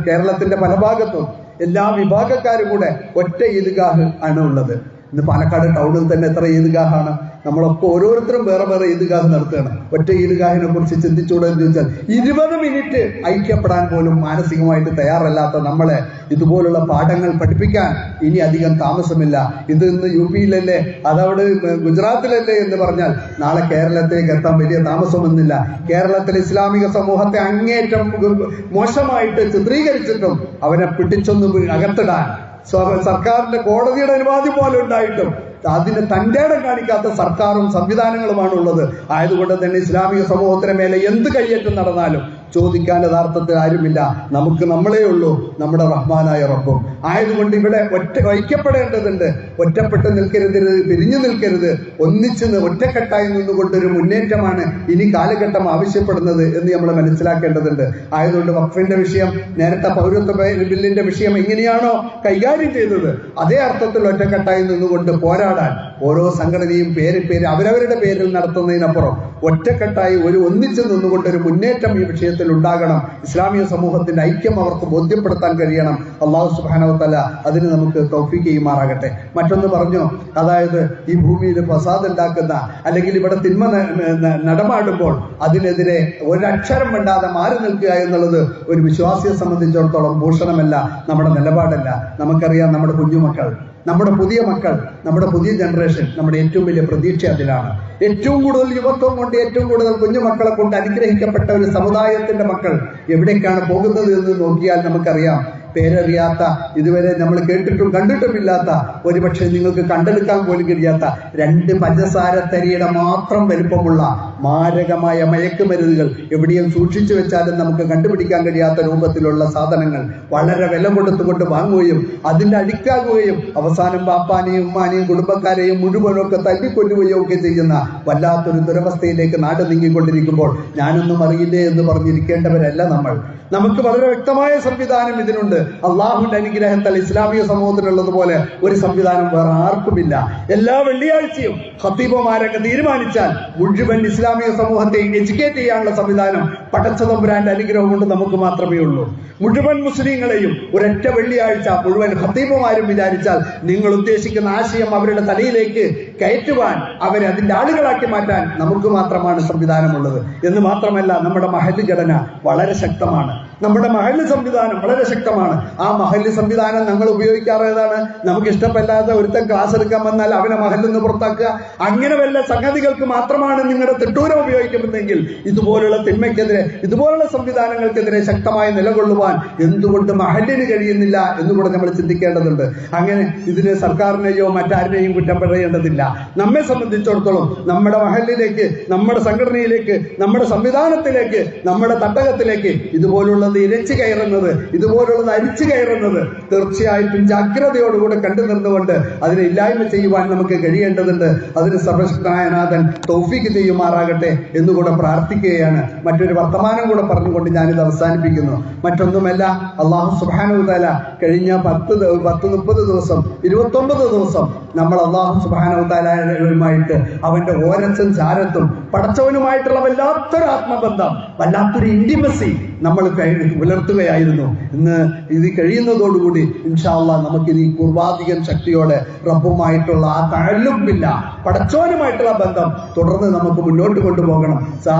കേരളത്തിന്റെ പല ഭാഗത്തും എല്ലാ വിഭാഗക്കാരും കൂടെ ഒറ്റ ഈദ്ഗാഹ് ആണ് ഉള്ളത്. ഇന്ന് പാലക്കാട് ടൗണിൽ തന്നെ എത്ര ഈദ്ഗാഹാണ്? നമ്മളൊക്കെ ഓരോരുത്തരും വേറെ വേറെ ഈദ്ഗാഹ് നടത്തുകയാണ്. ഒറ്റ ഈദ്ഗാഹിനെ കുറിച്ച് ചിന്തിച്ചുകൂടെ എന്ന് ചോദിച്ചാൽ 20 മിനിറ്റ് ഐക്യപ്പെടാൻ പോലും മാനസികമായിട്ട് തയ്യാറല്ലാത്ത നമ്മളെ ഇതുപോലുള്ള പാഠങ്ങൾ പഠിപ്പിക്കാൻ ഇനി അധികം താമസമില്ല. ഇത് ഇന്ന് UP-യിലല്ലേ, അതവിടെ ഗുജറാത്തിലല്ലേ എന്ന് പറഞ്ഞാൽ നാളെ കേരളത്തിലേക്ക് എത്താൻ വലിയ താമസമൊന്നുമില്ല. കേരളത്തിലെ ഇസ്ലാമിക സമൂഹത്തെ അങ്ങേറ്റം മോശമായിട്ട് ചിത്രീകരിച്ചിട്ടും അവനെ പിടിച്ചൊന്ന് അകത്തിടാൻ സർക്കാരിന്റെ കോടതിയുടെ അനുവാദം പോലെ ഉണ്ടായിട്ടും അതിന് തന്റെ ഇടം കാണിക്കാത്ത സർക്കാരും സംവിധാനങ്ങളുമാണ് ഉള്ളത്. ആയതുകൊണ്ട് തന്നെ ഇസ്ലാമിക സമൂഹത്തിന് മേലെ എന്ത് കയ്യേറ്റം നടന്നാലും ചോദിക്കാൻ യഥാർത്ഥത്തിൽ ആരുമില്ല. നമുക്ക് നമ്മളേ ഉള്ളൂ, നമ്മുടെ റഹ്മാനായ റബ്ബും. ആയതുകൊണ്ട് ഇവിടെ ഐക്യപ്പെടേണ്ടതുണ്ട്. ഒറ്റപ്പെട്ട് നിൽക്കരുത്, പിരിഞ്ഞു നിൽക്കരുത്. ഒന്നിച്ച് ഒറ്റക്കെട്ടായി നിന്നുകൊണ്ടൊരു മുന്നേറ്റമാണ് ഇനി കാലഘട്ടം ആവശ്യപ്പെടുന്നത് എന്ന് നമ്മൾ മനസ്സിലാക്കേണ്ടതുണ്ട്. ആയതുകൊണ്ട് വഖഫിന്റെ വിഷയം, നേരത്തെ പൗരത്വ ബില്ലിന്റെ വിഷയം എങ്ങനെയാണോ കൈകാര്യം ചെയ്തത്, അതേ അർത്ഥത്തിൽ ഒറ്റക്കെട്ടായി നിന്നുകൊണ്ട് പോരാടാൻ ഓരോ സംഘടനയും പേര് അവരവരുടെ പേരിൽ നടത്തുന്നതിനപ്പുറം ഒറ്റക്കെട്ടായി ഒന്നിച്ചു നിന്നുകൊണ്ട് ഒരു മുന്നേറ്റം ഈ വിഷയത്തിൽ ഉണ്ടാകണം. ഇസ്ലാമിക സമൂഹത്തിന്റെ ഐക്യം അവർക്ക് ബോധ്യപ്പെടുത്താൻ കഴിയണം. അല്ലാഹു സുബ്ഹാനഹു വ തആല അതിന് നമുക്ക് തൗഫീഖ് ചെയ്യുമാറാകട്ടെ. മറ്റൊന്ന് പറഞ്ഞു, അതായത് ഈ ഭൂമിയിൽ ഫസാദ് ഉണ്ടാക്കുന്ന അല്ലെങ്കിൽ ഇവിടെ തിന്മ നടമാടുമ്പോൾ അതിനെതിരെ ഒരക്ഷരം വേണ്ടാതെ മാറി നിൽക്കുക എന്നുള്ളത് ഒരു വിശ്വാസിയെ സംബന്ധിച്ചിടത്തോളം ഭൂഷണമല്ല, നമ്മുടെ നിലപാടല്ല. നമുക്കറിയാം, നമ്മുടെ കുഞ്ഞുമക്കൾ, നമ്മുടെ പുതിയ മക്കൾ, നമ്മുടെ പുതിയ ജനറേഷൻ, നമ്മുടെ ഏറ്റവും വലിയ പ്രതീക്ഷ അതിലാണ്. ഏറ്റവും കൂടുതൽ യുവത്വം കൊണ്ട്, ഏറ്റവും കൂടുതൽ കുഞ്ഞുമക്കളെ കൊണ്ട് അനുഗ്രഹിക്കപ്പെട്ട ഒരു സമുദായത്തിന്റെ മക്കൾ എവിടേക്കാണ് പോകുന്നത് എന്ന് നോക്കിയാൽ നമുക്കറിയാം. പേരറിയാത്ത, ഇതുവരെ നമ്മൾ കേട്ടിട്ടും കണ്ടിട്ടുമില്ലാത്ത, ഒരുപക്ഷെ നിങ്ങൾക്ക് കണ്ടെടുക്കാൻ പോലും കഴിയാത്ത 2 പഞ്ചസാര തരിയുടെ മാത്രം വലുപ്പമുള്ള മാരകമായ മയക്കുമരുന്നുകൾ എവിടെയും സൂക്ഷിച്ചു വെച്ചാലും നമുക്ക് കണ്ടുപിടിക്കാൻ കഴിയാത്ത രൂപത്തിലുള്ള സാധനങ്ങൾ വളരെ വില കൊടുത്തുകൊണ്ട് വാങ്ങുകയും അതിന്റെ അഡിക്റ്റാകുകയും അവസാനം ബാപ്പാനെയും ഉമ്മാനെയും കുടുംബക്കാരെയും മുഴുവനൊക്കെ തല്ലിക്കൊല്ലുകയോ ഒക്കെ ചെയ്യുന്ന വല്ലാത്തൊരു ദുരവസ്ഥയിലേക്ക് നാട് നീങ്ങിക്കൊണ്ടിരിക്കുമ്പോൾ ഞാനൊന്നും അറിയില്ലേ എന്ന് പറഞ്ഞിരിക്കേണ്ടവരല്ല നമ്മൾ. നമുക്ക് വളരെ വ്യക്തമായ സംവിധാനം ഇതിനുണ്ട്. അള്ളാഹുവിന്റെ അനുഗ്രഹത്താൽ ഇസ്ലാമിക സമൂഹത്തിനുള്ളതുപോലെ ഒരു സംവിധാനം വേറെ ആർക്കുമില്ല. എല്ലാ വെള്ളിയാഴ്ചയും ഖത്തീബുമാരൊക്കെ തീരുമാനിച്ചാൽ മുഴുവൻ ഇസ്ലാമിക സമൂഹത്തെ എഡ്യൂക്കേറ്റ് ചെയ്യാനുള്ള സംവിധാനം പടച്ചതമ്പുരാന്റെ അനുഗ്രഹം കൊണ്ട് നമുക്ക് മാത്രമേ ഉള്ളൂ. മുഴുവൻ മുസ്ലിങ്ങളെയും ഒരൊറ്റ വെള്ളിയാഴ്ച മുഴുവൻ ഖത്തീബുമാരും വിചാരിച്ചാൽ നിങ്ങൾ ഉദ്ദേശിക്കുന്ന ആശയം അവരുടെ തലയിലേക്ക് കയറ്റുവാൻ, അവരെ അതിന്റെ ആളുകളാക്കി മാറ്റാൻ നമുക്ക് മാത്രമാണ് സംവിധാനമുള്ളത്. എന്ന് മാത്രമല്ല, നമ്മുടെ മഹല്ല് ഘടന വളരെ ശക്തമാണ്. നമ്മുടെ മഹല്ല് സംവിധാനം വളരെ ശക്തമാണ്. ആ മഹല്ല് സംവിധാനം ഞങ്ങൾ ഉപയോഗിക്കാറ് ഏതാണ്? നമുക്ക് ഇഷ്ടപ്പെടാത്ത ഒരുത്തൻ ക്ലാസ് എടുക്കാൻ വന്നാൽ അവനെ മഹല്ലിൽ നിന്ന് പുറത്താക്കുക, അങ്ങനെ വല്ല സംഗതികൾക്ക് മാത്രമാണ് നിങ്ങളുടെ തിട്ടൂരം ഉപയോഗിക്കുമെന്നെങ്കിൽ ഇതുപോലുള്ള തിന്മയ്ക്കെതിരെ, ഇതുപോലുള്ള സംവിധാനങ്ങൾക്കെതിരെ ശക്തമായി നിലകൊള്ളുവാൻ എന്തുകൊണ്ട് മഹല്ലിന് കഴിയുന്നില്ല എന്നുകൂടെ നമ്മൾ ചിന്തിക്കേണ്ടതുണ്ട്. അങ്ങനെ ഇതിന് സർക്കാരിനെയോ മറ്റാരിനെയും കുറ്റം പറയേണ്ടതില്ല. നമ്മെ സംബന്ധിച്ചിടത്തോളം നമ്മുടെ മഹല്ലിലേക്ക്, നമ്മുടെ സംഘടനയിലേക്ക്, നമ്മുടെ സംവിധാനത്തിലേക്ക്, നമ്മുടെ തട്ടകത്തിലേക്ക് ഇതുപോലുള്ളത് ഇരച്ചു കയറുന്നത്, ഇതുപോലുള്ളത് അരിച്ചു കയറുന്നത് തീർച്ചയായിട്ടും ജാഗ്രതയോടുകൂടെ കണ്ടു നിന്നുകൊണ്ട് അതിനെ ഇല്ലായ്മ ചെയ്യുവാൻ നമുക്ക് കഴിയേണ്ടതുണ്ട്. അതിന് സർവശക്തനായ നാഥൻ തൗഫീഖ് ചെയ്യുമാറാകട്ടെ എന്നുകൂടെ പ്രാർത്ഥിക്കുകയാണ്. മറ്റൊരു വർത്തമാനം കൂടെ പറഞ്ഞുകൊണ്ട് ഞാനിത് അവസാനിപ്പിക്കുന്നു. മറ്റൊന്നുമല്ല, അല്ലാഹു സുബ്ഹാനഹു വ തആല കഴിഞ്ഞ 10-30 ദിവസം 29 ദിവസം നമ്മൾ അല്ലാഹു സുബ്ഹാനഹു വ തആലയുമായിട്ട് അവന്റെ ഓരത്തും ചാരത്തും പടച്ചവനുമായിട്ടുള്ള വല്ലാത്തൊരു ആത്മബന്ധം, വല്ലാത്തൊരു ഇന്റിമസി നമ്മൾ പുലർത്തുകയായിരുന്നു. ഇന്ന് ഇത് കഴിയുന്നതോടുകൂടി ഇൻഷാ അല്ലാഹ് നമുക്കിത് ഈ പൂർവാധികം ശക്തിയോടെ റബ്ബുമായിട്ടുള്ള ആ തഅല്ലുഖില്ല, പടച്ചവനുമായിട്ടുള്ള ബന്ധം തുടർന്ന് നമുക്ക് മുന്നോട്ട് കൊണ്ടുപോകണം.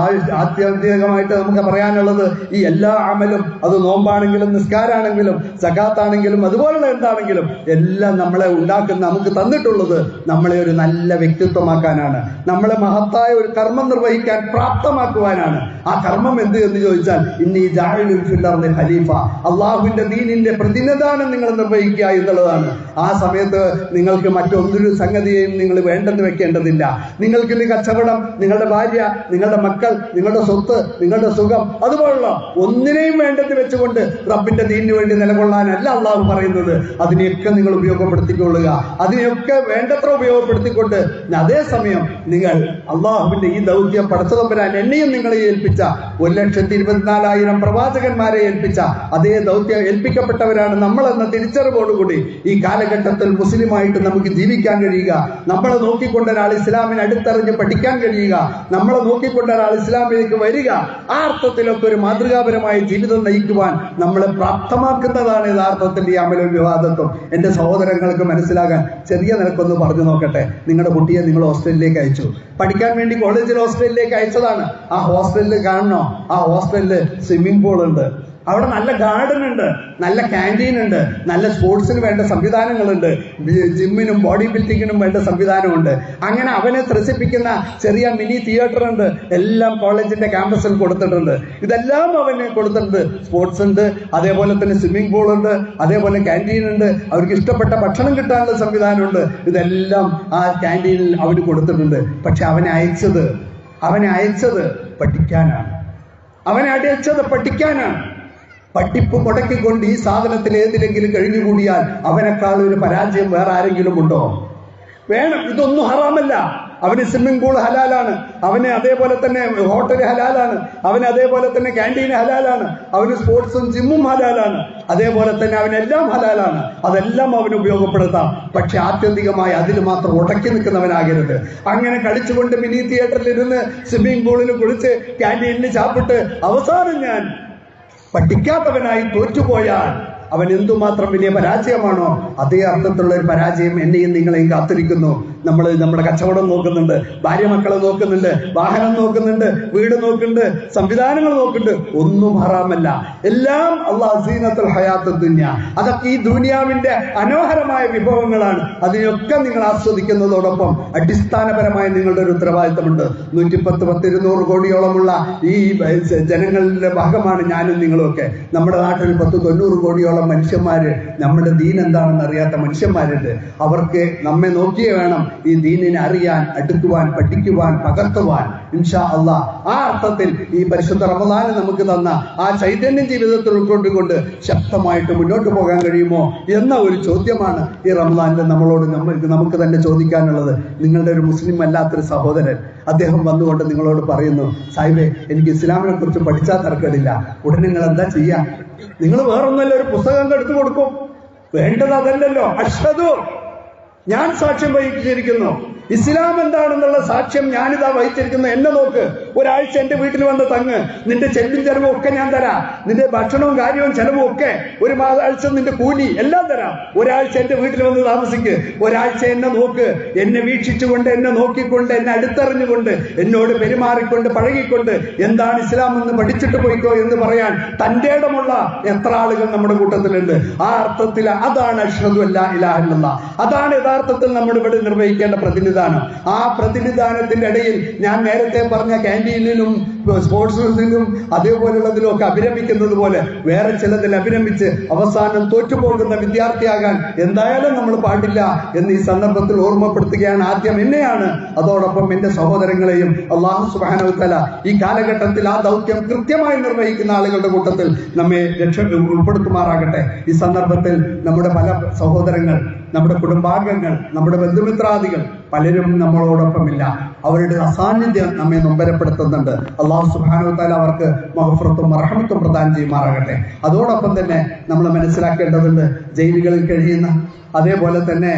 ആത്യന്തികമായിട്ട് നമുക്ക് പറയാനുള്ളത്, ഈ എല്ലാ അമലും, അത് നോമ്പാണെങ്കിലും നിസ്കാരാണെങ്കിലും സകാത്താണെങ്കിലും അതുപോലുള്ള എന്താണെങ്കിലും എല്ലാം നമ്മളെ ഉണ്ടാക്കുന്ന, നമുക്ക് തന്നിട്ടുള്ളത് നമ്മളെ ഒരു നല്ല വ്യക്തിത്വമാക്കാനാണ്, നമ്മളെ മഹത്തായ ഒരു കർമ്മം നിർവഹിക്കാൻ പ്രാപ്തമാക്കുവാനാണ്. ആ കർമ്മം എന്ത് എന്ന് ചോദിച്ചാൽ, ഇന്നി ജാഇലുൻ ഫിൽ അർളി ഖലീഫ, അള്ളാഹുവിന്റെ ദീനിന്റെ പ്രതിനിധാനം നിങ്ങൾ നിർവഹിക്കുക എന്നുള്ളതാണ്. ആ സമയത്ത് നിങ്ങൾക്ക് മറ്റൊന്നൊരു സംഗതിയെയും നിങ്ങൾ വേണ്ടെന്ന് വെക്കേണ്ടതില്ല. നിങ്ങൾക്ക് ഇനി കച്ചവടം, നിങ്ങളുടെ ഭാര്യ, നിങ്ങളുടെ മക്കൾ, നിങ്ങളുടെ സ്വത്ത്, നിങ്ങളുടെ സുഖം, അതുപോലുള്ള ഒന്നിനെയും വേണ്ടെന്ന് വെച്ചുകൊണ്ട് റബ്ബിന്റെ ദീനിന് വേണ്ടി നിലകൊള്ളാനല്ല അള്ളാഹു പറയുന്നത്. അതിനെയൊക്കെ നിങ്ങൾ ഉപയോഗപ്പെടുത്തിക്കൊള്ളുക, അതിനെയൊക്കെ വേണ്ടത്ര ഉപയോഗപ്പെടുത്തിക്കൊണ്ട് അതേസമയം നിങ്ങൾ അള്ളാഹുവിന്റെ ഈ ദൗത്യം പടച്ചതമ്പുരാൻ എന്നെയും നിങ്ങളെ ഏൽപ്പിച്ച 1,24,000 പ്രവാചകന്മാരെ ഏൽപ്പിച്ച അതേ ദൗത്യം ഏൽപ്പിക്കപ്പെട്ടവരാണ് നമ്മളെന്ന തിരിച്ചറിവോടുകൂടി ഈ കാലഘട്ടത്തിൽ മുസ്ലിമായിട്ട് നമുക്ക് ജീവിക്കാൻ കഴിയുക. നമ്മളെ നോക്കിക്കൊണ്ട് ഒരാൾ ഇസ്ലാമിനെ അടുത്തറിഞ്ഞ് പഠിക്കാൻ കഴിയുക, നമ്മളെ നോക്കിക്കൊണ്ട് ഒരാൾ ഇസ്ലാമിലേക്ക് വരിക, ആ അർത്ഥത്തിലൊക്കെ ഒരു മാതൃകാപരമായ ജീവിതം നയിക്കുവാൻ നമ്മളെ പ്രാപ്തമാക്കുന്നതാണ് യഥാർത്ഥത്തിൽ ഈ അമലും വിവാദത്വം. എന്റെ സഹോദരങ്ങൾക്ക് മനസ്സിലാകാൻ ചെറിയ നിലക്കൊന്ന് പറഞ്ഞു നോക്കട്ടെ. നിങ്ങളുടെ കുട്ടിയെ നിങ്ങൾ ഹോസ്റ്റലിലേക്ക് അയച്ചു, പഠിക്കാൻ വേണ്ടി കോളേജിൽ ഹോസ്റ്റലിലേക്ക് അയച്ചതാണ്. ആ ഹോസ്റ്റലിൽ കാണണോ? ആ ഹോസ്റ്റലിൽ സ്വിമ്മിംഗ് പൂൾ ഉണ്ട്, അവിടെ നല്ല ഗാർഡൻ ഉണ്ട്, നല്ല ക്യാൻറ്റീൻ ഉണ്ട്, നല്ല സ്പോർട്സിന് വേണ്ട സംവിധാനങ്ങളുണ്ട്, ജിമ്മിനും ബോഡി ബിൽഡിങ്ങിനും വേണ്ട സംവിധാനമുണ്ട്. അങ്ങനെ അവനെ ത്രസിപ്പിക്കുന്ന ചെറിയ മിനി തിയേറ്റർ ഉണ്ട്, എല്ലാം കോളേജിന്റെ ക്യാമ്പസിൽ കൊടുത്തിട്ടുണ്ട്. ഇതെല്ലാം അവന് കൊടുത്തിട്ടുണ്ട്. സ്പോർട്സ് ഉണ്ട്, അതേപോലെ തന്നെ സ്വിമ്മിംഗ് പൂൾ ഉണ്ട്, അതേപോലെ ക്യാൻറ്റീൻ ഉണ്ട്, അവർക്ക് ഇഷ്ടപ്പെട്ട ഭക്ഷണം കിട്ടാനുള്ള സംവിധാനമുണ്ട്. ഇതെല്ലാം ആ ക്യാൻറ്റീനിൽ അവന് കൊടുത്തിട്ടുണ്ട്. പക്ഷെ അവനെ അയച്ചത് പഠിക്കാനാണ്. പഠിപ്പ് മുടക്കിക്കൊണ്ട് ഈ സാധനത്തിൽ ഏതിലെങ്കിലും കഴിഞ്ഞുകൂടിയാൽ അവനേക്കാൾ ഒരു പരാജയം വേറെ ആരെങ്കിലും ഉണ്ടോ? വേണം. ഇതൊന്നും ഹറാമല്ല. അവന് സ്വിമ്മിംഗ് പൂൾ ഹലാലാണ്, അവന് അതേപോലെ തന്നെ ഹോട്ടൽ ഹലാലാണ്, അവന് അതേപോലെ തന്നെ ക്യാൻറ്റീൻ ഹലാലാണ്, അവന് സ്പോർട്സും ജിമ്മും ഹലാലാണ്, അതേപോലെ തന്നെ അവനെല്ലാം ഹലാലാണ്. അതെല്ലാം അവന് ഉപയോഗപ്പെടുത്താം. പക്ഷെ ആത്യന്തികമായി അതിൽ മാത്രം ഉടക്കി നിൽക്കുന്നവനാകരുത്. അങ്ങനെ കളിച്ചുകൊണ്ട് മിനി തിയേറ്ററിൽ ഇരുന്ന് സ്വിമ്മിംഗ് പൂളിൽ കുളിച്ച് ക്യാൻറ്റീനിൽ ചാപ്പിട്ട് അവസാനം ഞാൻ പഠിക്കാത്തവനായി തോറ്റുപോയാൽ അവൻ എന്തുമാത്രം വലിയ പരാജയമാണോ അതേ അർത്ഥത്തിലുള്ള ഒരു പരാജയം എന്നെയും നിങ്ങളെയും കാത്തിരിക്കുന്നു. നമ്മൾ നമ്മുടെ കച്ചവടം നോക്കുന്നുണ്ട്, ഭാര്യ മക്കളെ നോക്കുന്നുണ്ട്, വാഹനം നോക്കുന്നുണ്ട്, വീട് നോക്കുന്നുണ്ട്, സംവിധാനങ്ങൾ നോക്കുന്നുണ്ട്. ഒന്നും ഹറാമല്ല. എല്ലാം അല്ലാഹു സീനത്തുൽ ഹയാത്തുദ് ദുനിയ. അതൊക്കെ ഈ ദുനിയാവിന്റെ മനോഹരമായ വിഭവങ്ങളാണ്. അതിനൊക്കെ നിങ്ങൾ ആസ്വദിക്കുന്നതോടൊപ്പം അടിസ്ഥാനപരമായി നിങ്ങളുടെ ഒരു ഉത്തരവാദിത്തമുണ്ട്. 110-200 കോടിയോളമുള്ള ഈ ജനങ്ങളുടെ ഭാഗമാണ് ഞാനും നിങ്ങളും ഒക്കെ. നമ്മുടെ നാട്ടിൽ 10-90 കോടിയോളം മനുഷ്യന്മാര് നമ്മുടെ ദീൻ എന്താണെന്ന് അറിയാത്ത മനുഷ്യന്മാരുണ്ട്. അവർക്ക് നമ്മെ നോക്കിയേ വേണം ഈ ദീനിനെ അറിയാൻ, അടുക്കുവാൻ, പഠിക്കുവാൻ, പകർത്തുവാൻ. ഇൻഷാ അല്ലാഹ് ആ അർത്ഥത്തിൽ ഈ പരിശുദ്ധ റമദാൻ നമുക്ക് തന്ന ആ ചൈതന്യം ജീവിതത്തിൽ ഉൾക്കൊണ്ടുകൊണ്ട് ശക്തമായിട്ട് മുന്നോട്ട് പോകാൻ കഴിയുമോ എന്ന ഒരു ചോദ്യമാണ് ഈ റമദാനിൽ നമുക്ക് തന്നെ ചോദിക്കാനുള്ളത്. നിങ്ങളുടെ ഒരു മുസ്ലിം അല്ലാത്തൊരു സഹോദരൻ അദ്ദേഹം വന്നുകൊണ്ട് നിങ്ങളോട് പറയുന്നു, സാഹിബേ എനിക്ക് ഇസ്ലാമിനെ കുറിച്ച് പഠിച്ചാൽ തർക്കമില്ല. ഉടനെ നിങ്ങൾ എന്താ ചെയ്യാ? നിങ്ങൾ വേറൊന്നല്ല, ഒരു പുസ്തകം എടുത്തു കൊടുക്കും. വേണ്ടത് അതല്ലല്ലോ. അഷ്ഹദു, ഞാൻ സാക്ഷ്യം വഹിച്ചിരിക്കുന്നു, ഇസ്ലാം എന്താണെന്നുള്ള സാക്ഷ്യം ഞാനിതാ വഹിച്ചിരിക്കുന്നു. എന്നെ നോക്ക്, ഒരാഴ്ച എന്റെ വീട്ടിൽ വന്ന് തങ്ങ്, നിന്റെ ചെല്ലും ചെലവും ഒക്കെ ഞാൻ തരാം, നിന്റെ ഭക്ഷണവും കാര്യവും ചെലവും ഒക്കെ, ഒരു ആഴ്ച നിന്റെ കൂലി എല്ലാം തരാം. ഒരാഴ്ച എന്റെ വീട്ടിൽ വന്ന് താമസിക്ക്, ഒരാഴ്ച എന്നെ നോക്ക്, എന്നെ വീക്ഷിച്ചുകൊണ്ട്, എന്നെ നോക്കിക്കൊണ്ട്, എന്നെ അടുത്തറിഞ്ഞുകൊണ്ട്, എന്നോട് പെരുമാറിക്കൊണ്ട്, പഴകിക്കൊണ്ട് എന്താണ് ഇസ്ലാം എന്ന് പഠിച്ചിട്ട് പോയിക്കോ എന്ന് പറയാൻ തന്റെ ഇടമുള്ള എത്ര ആളുകൾ നമ്മുടെ കൂട്ടത്തിലുണ്ട്. ആ അർത്ഥത്തിൽ അതാണ് അഷ്ഹദു അല്ലാ ഇലാഹ ഇല്ലല്ലാഹ്. അതാണ് യഥാർത്ഥത്തിൽ നമ്മൾ ഇവിടെ നിർവഹിക്കേണ്ട പ്രതിനിധാനം. ആ പ്രതിനിധാനത്തിന്റെ ഇടയിൽ ഞാൻ നേരത്തെ പറഞ്ഞ ക്യാൻറ്റീനിലും സ്പോർട്സിലും അതേപോലെയുള്ളതിലും ഒക്കെ അഭിരമിക്കുന്നത് പോലെ വേറെ ചിലതിൽ അഭിരമിച്ച് അവസാനം തോറ്റുപോകുന്ന വിദ്യാർത്ഥിയാകാൻ എന്തായാലും നമ്മൾ പാടില്ല എന്ന് ഈ സന്ദർഭത്തിൽ ഓർമ്മപ്പെടുത്തുകയാണ്. ആദ്യം എന്നെയാണ്, അതോടൊപ്പം എന്റെ സഹോദരങ്ങളെയും. അല്ലാഹു സുബ്ഹാനഹു വ തആല ഈ കാലഘട്ടത്തിൽ ആ ദൗത്യം കൃത്യമായി നിർവഹിക്കുന്ന ആളുകളുടെ കൂട്ടത്തിൽ നമ്മെ ഉൾപ്പെടുത്തുമാറാകട്ടെ. ഈ സന്ദർഭത്തിൽ നമ്മുടെ പല സഹോദരങ്ങൾ, നമ്മുടെ കുടുംബാംഗങ്ങൾ, നമ്മുടെ ബന്ധുമിത്രാദികൾ പലരും നമ്മളോടൊപ്പമില്ല. അവരുടെ അസാന്നിധ്യം നമ്മെ നൊമ്പരപ്പെടുത്തുന്നുണ്ട്. അല്ലാഹു സുബ്ഹാനഹു വ തആല അവർക്ക് മഗ്ഫിറത്തും റഹ്മത്തും പ്രദാനം ചെയ്യുമാറാകട്ടെ. അതോടൊപ്പം തന്നെ നമ്മൾ മനസ്സിലാക്കേണ്ടതുണ്ട്, ജയിലുകളിൽ കഴിയുന്ന, അതേപോലെ തന്നെ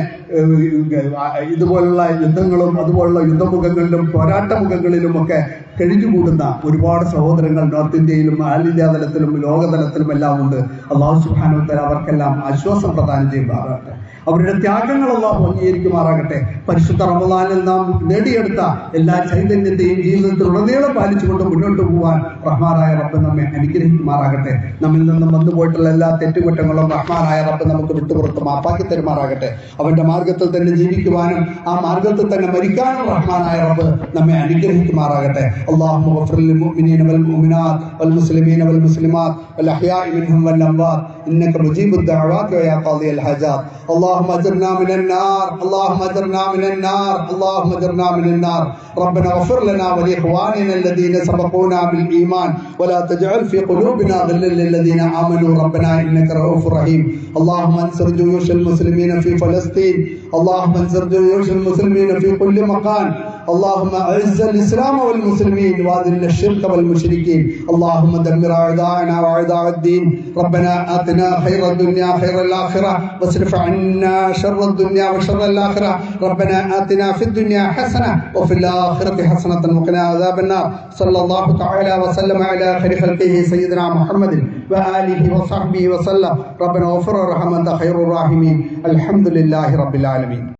ഇതുപോലുള്ള യുദ്ധങ്ങളും അതുപോലുള്ള യുദ്ധമുഖങ്ങളിലും പോരാട്ടമുഖങ്ങളിലും ഒക്കെ കഴിഞ്ഞുകൂടുന്ന ഒരുപാട് സഹോദരങ്ങൾ നോർത്ത് ഇന്ത്യയിലും ആൾ ഇന്ത്യ തലത്തിലും ലോകതലത്തിലും എല്ലാം ഉണ്ട്. അല്ലാഹു സുബ്ഹാനഹു വ തആല അവർക്കെല്ലാം ആശ്വാസം പ്രദാനം ചെയ്യുമാറാകട്ടെ. അവരുടെ ത്യാഗങ്ങൾ അല്ലാഹു അംഗീകരിക്കുമാറാകട്ടെ. പരിശുദ്ധ റമദാനിൽ നാം നേടിയെടുത്ത എല്ലാ ചൈതന്യത്തെയും ജീവിതത്തിൽ ഉടനീളം പാലിച്ചുകൊണ്ട് മുന്നോട്ട് പോകാൻ റഹ്മാനായ റബ്ബ് നമ്മെ അനുഗ്രഹിക്കുമാറാകട്ടെ. നമ്മിൽ നിന്നും വന്നുപോയിട്ടുള്ള എല്ലാ തെറ്റുകുറ്റങ്ങളും റഹ്മാനായ റബ്ബ് നമുക്ക് വിട്ടുപുറത്ത് മാപ്പാക്കി തരുമാറാകട്ടെ. അവന്റെ മാർഗത്തിൽ തന്നെ ജീവിക്കുവാനും ആ മാർഗത്തിൽ തന്നെ മരിക്കാനും റഹ്മാനായ റബ്ബ് നമ്മെ അനുഗ്രഹിക്കുമാറാകട്ടെ. اللهم اغفر للمؤمنين والمؤمنات والمسلمين والمسلمات والأحياء منهم والأموات إنك مجيب الدعوات ويا قاضي الحاجات. اللهم أجرنا من النار، اللهم أجرنا من النار، اللهم أجرنا من النار. ربنا اغفر لنا ولإخواننا الذين سبقونا بالإيمان ولا تجعل في قلوبنا غلا للذين آمنوا ربنا إنك رؤوف رحيم. اللهم انصر جيوش المسلمين في فلسطين، اللهم انصر جيوش المسلمين في كل مكان. اللهم اعز الإسلام والمسلمين واذل الشرك والمشركين. اللهم دمر أعداءنا وأعداء الدين. ربنا آتنا خير الدنيا خير الآخرة واصرف عنا شر الدنيا وشر الآخرة. ربنا آتنا في الدنيا حسنة وفي الآخرة حسنة وقنا عذاب النار. صلى الله تعالى وسلم على خير خلقه سيدنا محمد وآله وصحبه وسلم. ربنا اغفر وارحم أنت خير الراحمين. الحمد لله رب العالمين.